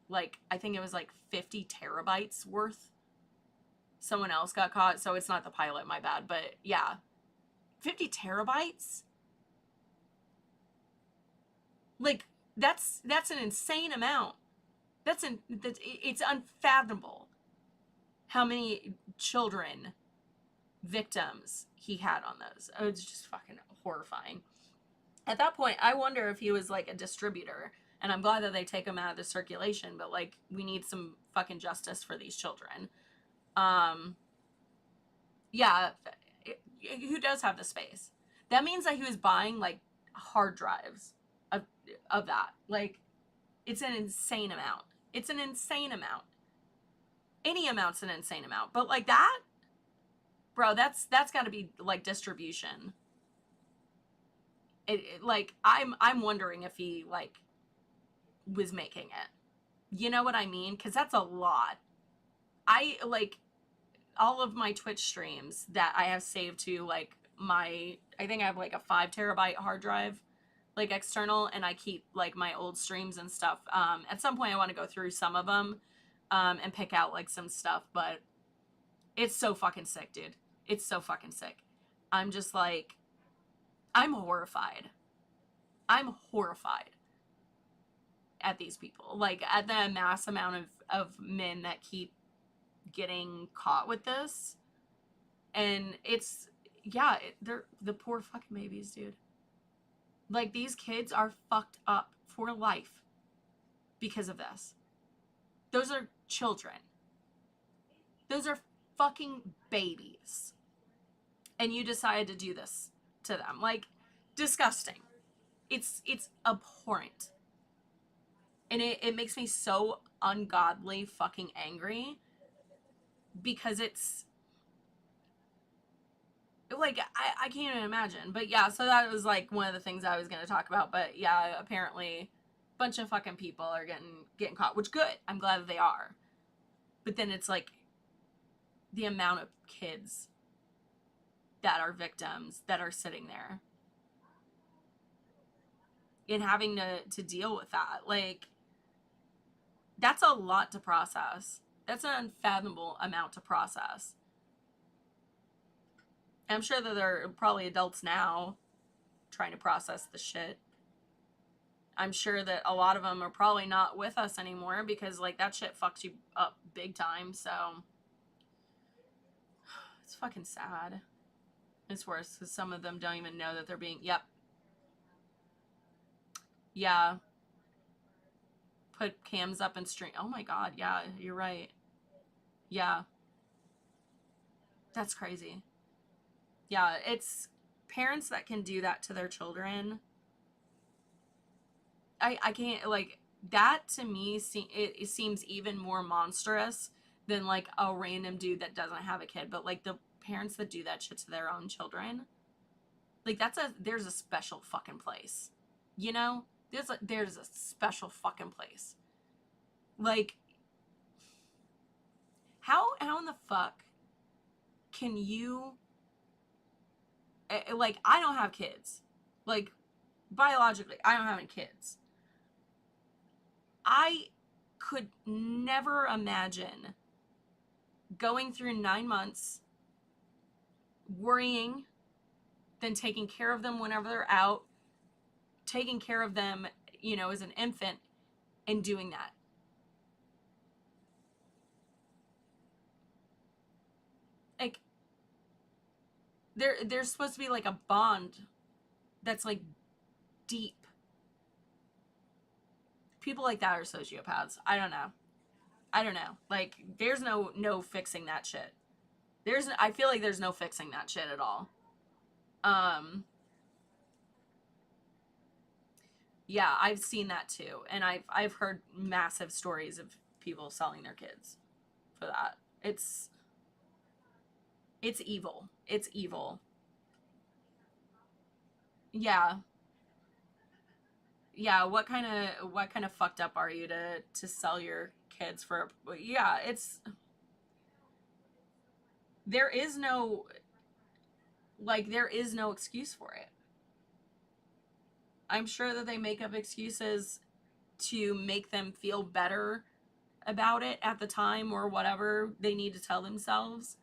like, I think it was like 50 terabytes worth. Someone else got caught, so it's not the pilot, my bad. But yeah, 50 terabytes? Like, that's an insane amount. It's unfathomable how many children victims he had on those. Oh, it's just fucking horrifying. At that point, I wonder if he was like a distributor, and I'm glad that they take him out of the circulation, but like, we need some fucking justice for these children. Yeah, who does have the space? That means that he was buying like hard drives of that. Like, it's an insane amount. It's an insane amount. Any amount's an insane amount, but like that, bro, that's got to be like distribution. Like, I'm wondering if he like was making it. You know what I mean? Because that's a lot. I like all of my Twitch streams that I have saved to like I think I have like a 5 terabyte hard drive, like external, and I keep like my old streams and stuff. At some point I want to go through some of them and pick out like some stuff, but it's so fucking sick, dude. It's so fucking sick. I'm just like, I'm horrified. I'm horrified at these people, like at the mass amount of men that keep getting caught with this. And it's, yeah, they're the poor fucking babies, dude. Like, these kids are fucked up for life because of this. Those are children. Those are fucking babies. And you decided to do this to them. Like, disgusting. It's abhorrent. And it makes me so ungodly fucking angry, because it's like, I can't even imagine. But yeah, so that was like one of the things I was going to talk about. But yeah, apparently a bunch of fucking people are getting caught, which good. I'm glad that they are. But then it's like the amount of kids that are victims that are sitting there and having to deal with that. Like, that's a lot to process. That's an unfathomable amount to process. I'm sure that they're probably adults now trying to process the shit. I'm sure that a lot of them are probably not with us anymore, because like that shit fucks you up big time. So it's fucking sad. It's worse because some of them don't even know that they're being, yep. Yeah. Put cams up and stream. Oh my God. Yeah, you're right. Yeah. That's crazy. Yeah, it's parents that can do that to their children. I can't, like, that to me, it seems even more monstrous than like a random dude that doesn't have a kid. But like the parents that do that shit to their own children, like, there's a special fucking place, you know? There's a special fucking place. Like, how in the fuck can you, like, I don't have kids. Like, biologically, I don't have any kids. I could never imagine going through 9 months worrying, then taking care of them whenever they're out, taking care of them, you know, as an infant and doing that. Like, there's supposed to be like a bond that's like deep. People like that are sociopaths. I don't know. I don't know. Like, there's no fixing that shit. I feel like there's no fixing that shit at all. Um, yeah, I've seen that too, and I've heard massive stories of people selling their kids for that. It's evil. It's evil. Yeah. Yeah, what kind of fucked up are you to sell your kids for? Yeah, it's there is no there is no excuse for it. I'm sure that they make up excuses to make them feel better about it at the time or whatever they need to tell themselves.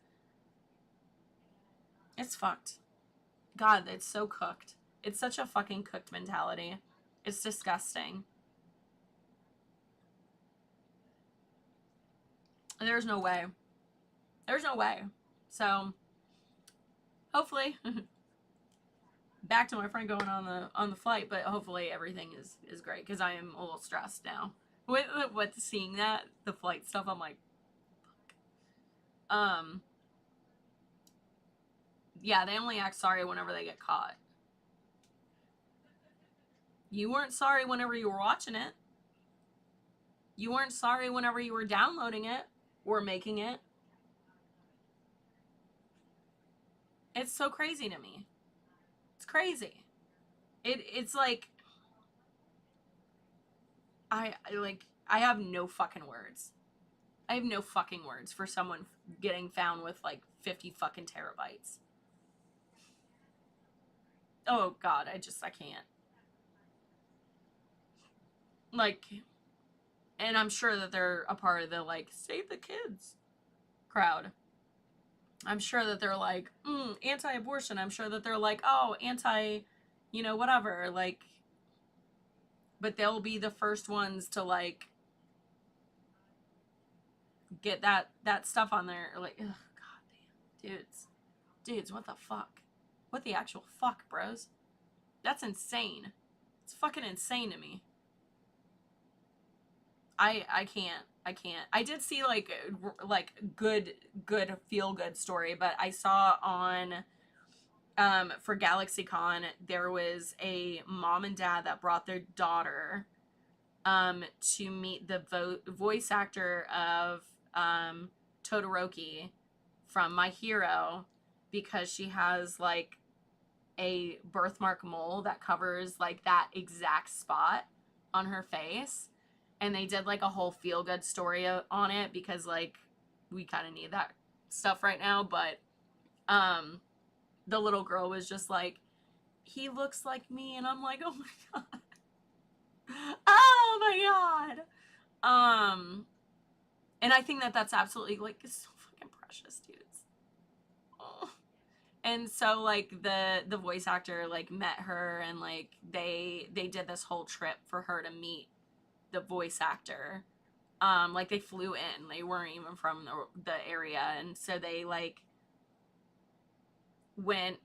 It's fucked. God, it's so cooked. It's such a fucking cooked mentality. It's disgusting. There's no way. There's no way. So, hopefully, back to my friend going on the flight, but hopefully everything is great because I am a little stressed now with seeing that the flight stuff. I'm like, um, yeah, they only act sorry whenever they get caught. You weren't sorry whenever you were watching it. You weren't sorry whenever you were downloading it or making it. It's so crazy to me. It's crazy. It's like I have no fucking words. I have no fucking words for someone getting found with like 50 fucking terabytes. Oh god, I can't. Like, and I'm sure that they're a part of the like save the kids crowd. I'm sure that they're like anti-abortion. I'm sure that they're like, oh, anti, you know, whatever. Like, but they'll be the first ones to like get that stuff on there. Like, ugh, god damn, dudes, what the fuck? What the actual fuck, bros? That's insane. It's fucking insane to me. I can't. I can't. I did see like good feel good story, but I saw on for Galaxycon there was a mom and dad that brought their daughter to meet the voice actor of Todoroki from My Hero because she has like a birthmark mole that covers like that exact spot on her face, and they did like a whole feel good story on it because like we kind of need that stuff right now. But the little girl was just like, he looks like me, and I'm like, oh my god. Oh my god. And I think that that's absolutely like it's so fucking precious, dudes. Oh. And so like the voice actor like met her, and like they did this whole trip for her to meet the voice actor. Like they flew in, they weren't even from the area, and so they like went,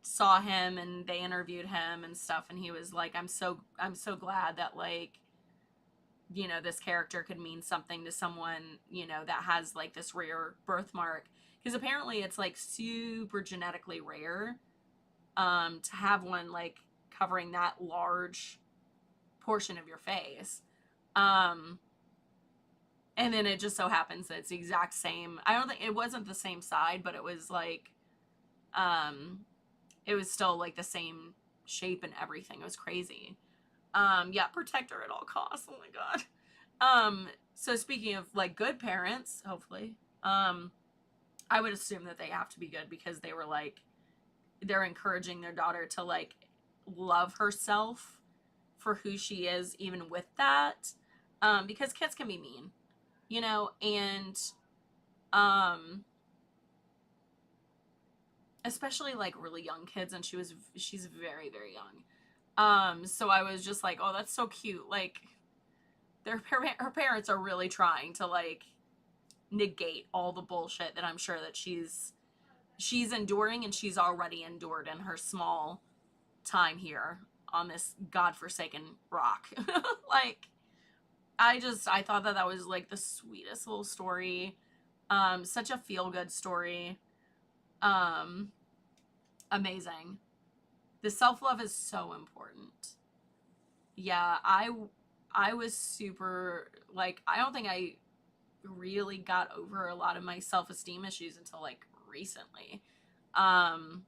saw him, and they interviewed him and stuff, and he was like, I'm so glad that like, you know, this character could mean something to someone, you know, that has like this rare birthmark, because apparently it's like super genetically rare to have one like covering that large portion of your face. um and then it just so happens that it's the exact same. I don't think it wasn't the same side, but it was like um it was still like the same shape and everything. It was crazy. Yeah, protect her at all costs. Oh my god. So speaking of like good parents, hopefully, I would assume that they have to be good because they were like they're encouraging their daughter to like love herself for who she is, even with that. Because kids can be mean, you know, and um especially like really young kids, and she's very very young. So I was just like, oh, that's so cute. Like, her parents are really trying to like negate all the bullshit that I'm sure that she's enduring, and she's already endured in her small time here on this godforsaken rock. Like, I thought that that was like the sweetest little story. Such a feel good story. Um, Amazing. The self love is so important. Yeah, I was super like, I don't think I really got over a lot of my self esteem issues until like recently. Um,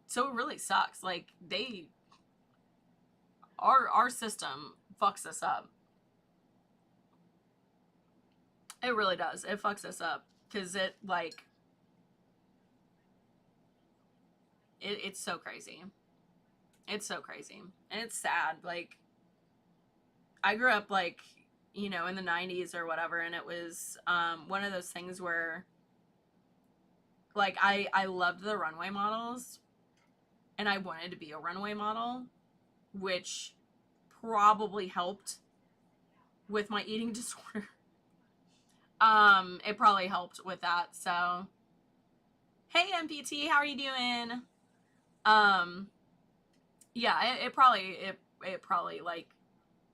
so it really sucks. Like, our system fucks us up. It really does. It fucks us up because it like it's so crazy. It's so crazy, and it's sad. Like, I grew up like, in the 90s or whatever, and it was one of those things where like I loved the runway models, and I wanted to be a runway model, which probably helped with my eating disorder. It probably helped with that. So, hey MPT, how are you doing? Um, yeah, it probably like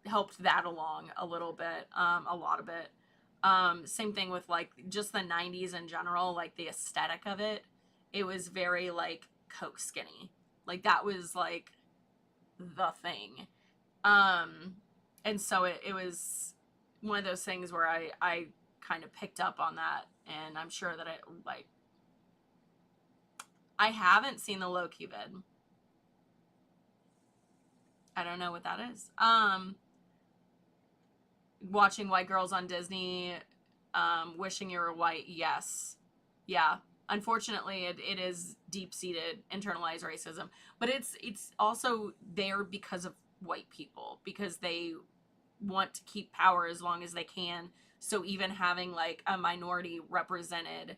helped that along a little bit, a lot of it. Same thing with like just the 90s in general, like the aesthetic of it. It was very like Coke skinny. Like, that was like the thing. Um, and so it was one of those things where I kind of picked up on that, and I'm sure that I haven't seen the Low Cupid. I don't know what that is. Watching white girls on Disney, wishing you were white. Yes. Yeah. Unfortunately, it is deep-seated internalized racism, but it's also there because of white people, because they want to keep power as long as they can. So even having like a minority represented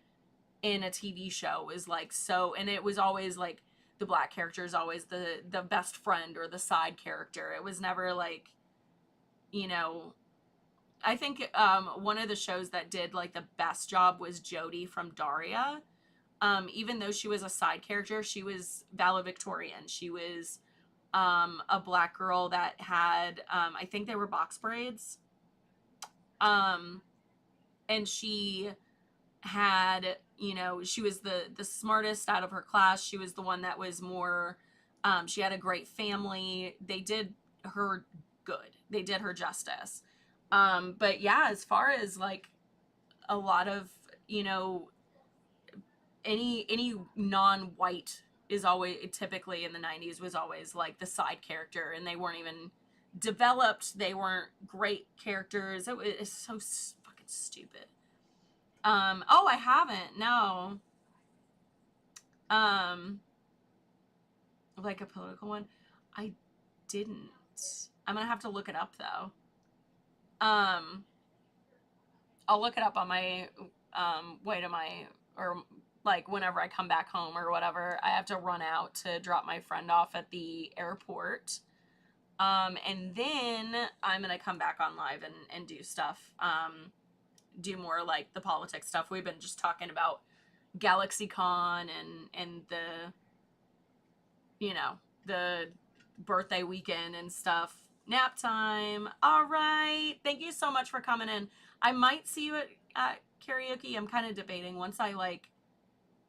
in a TV show is like so, and it was always like the black character is always the best friend or the side character. It was never like, you know, I think one of the shows that did like the best job was Jodie from Daria. Even though she was a side character, she was valedictorian. She was a black girl that had, I think they were box braids. Um, and she had, she was the smartest out of her class. She was the one that was more, she had a great family. They did her good. They did her justice. But yeah, as far as like a lot of, any non-white is always typically in the 90s was always like the side character, and they weren't even developed. They weren't great characters. It's so fucking stupid. Oh, I haven't. No. Um, like a political one. I didn't. I'm gonna have to look it up though. Um, I'll look it up on my way to my, or like whenever I come back home or whatever. I have to run out to drop my friend off at the airport. And then I'm gonna come back on live and do stuff. Do more like the politics stuff. We've been just talking about Galaxycon and you know, the birthday weekend and stuff. Nap time. All right. Thank you so much for coming in. I might see you at karaoke. I'm kind of debating once I like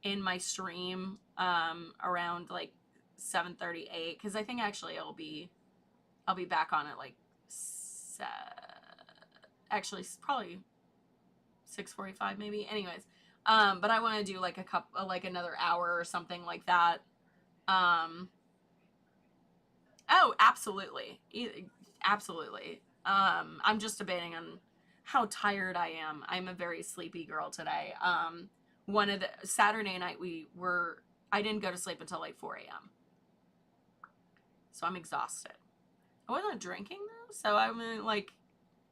in my stream around like 7:38, because I think actually I'll be back on at like actually probably 6:45 maybe. Anyways, but I want to do like a couple like another hour or something like that. Um, Oh, absolutely. Absolutely. I'm just debating on how tired I am. I'm a very sleepy girl today. One of the Saturday night I didn't go to sleep until like 4 a.m. So I'm exhausted. I wasn't drinking though, so I mean, like,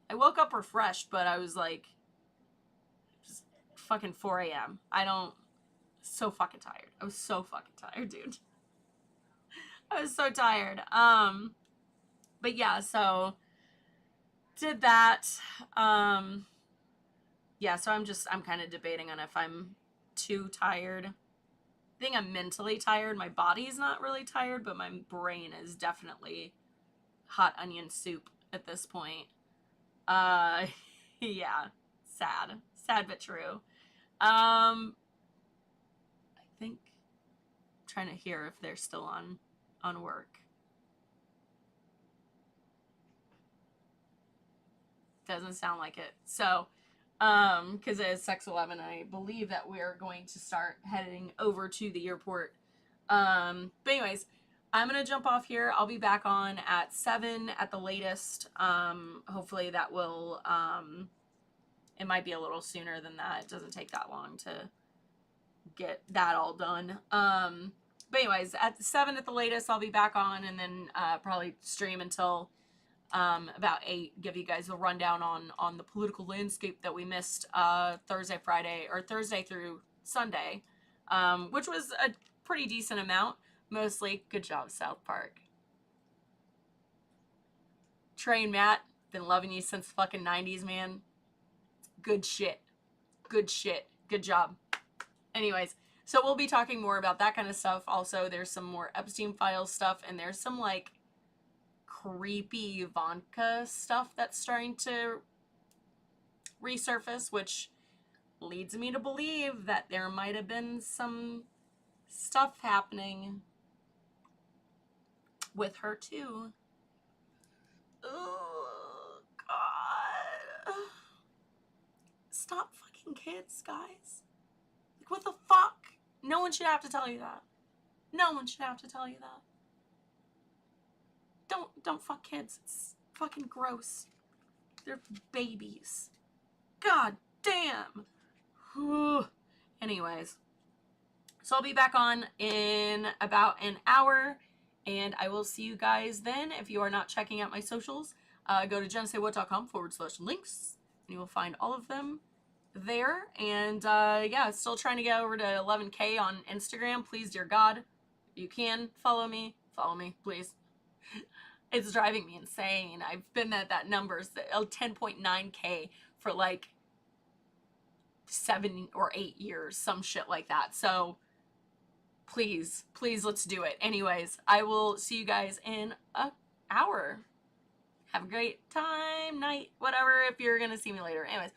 I woke up refreshed, but I was like, just fucking 4 a.m. So fucking tired. I was so fucking tired, dude. I was so tired. But yeah, so did that. Yeah, so I'm kind of debating on if I'm too tired. I think I'm mentally tired. My body's not really tired, but my brain is definitely hot onion soup at this point. Uh, yeah, sad but true. I think I'm trying to hear if they're still on work. Doesn't sound like it. So, because it is 6:11, I believe that we're going to start heading over to the airport. But anyways, I'm gonna jump off here. I'll be back on at 7 at the latest. Hopefully that will. It might be a little sooner than that. It doesn't take that long to get that all done. But anyways, at 7 at the latest, I'll be back on, and then probably stream until about 8, give you guys a rundown on the political landscape that we missed Thursday, Friday, or Thursday through Sunday, which was a pretty decent amount. Mostly, good job, South Park. Trey and Matt, been loving you since fucking 90s, man. Good shit. Good shit. Good job. Anyways, so we'll be talking more about that kind of stuff. Also, there's some more Epstein Files stuff, and there's some, like, creepy Ivanka stuff that's starting to resurface, which leads me to believe that there might have been some stuff happening with her too. Oh God. Stop fucking kids, guys. Like, what the fuck? No one should have to tell you that. No one should have to tell you that. Don't fuck kids. It's fucking gross. They're babies. God damn. Anyways, so I'll be back on in about an hour, and I will see you guys then. If you are not checking out my socials, go to jensaywhat.com/links, and you will find all of them there. And yeah, still trying to get over to 11K on Instagram. Please, dear God, if you can follow me, please. It's driving me insane. I've been at that number, 10.9K, for like 7 or 8 years, some shit like that. So please, let's do it. Anyways, I will see you guys in an hour. Have a great time, night, whatever, if you're gonna see me later. Anyways,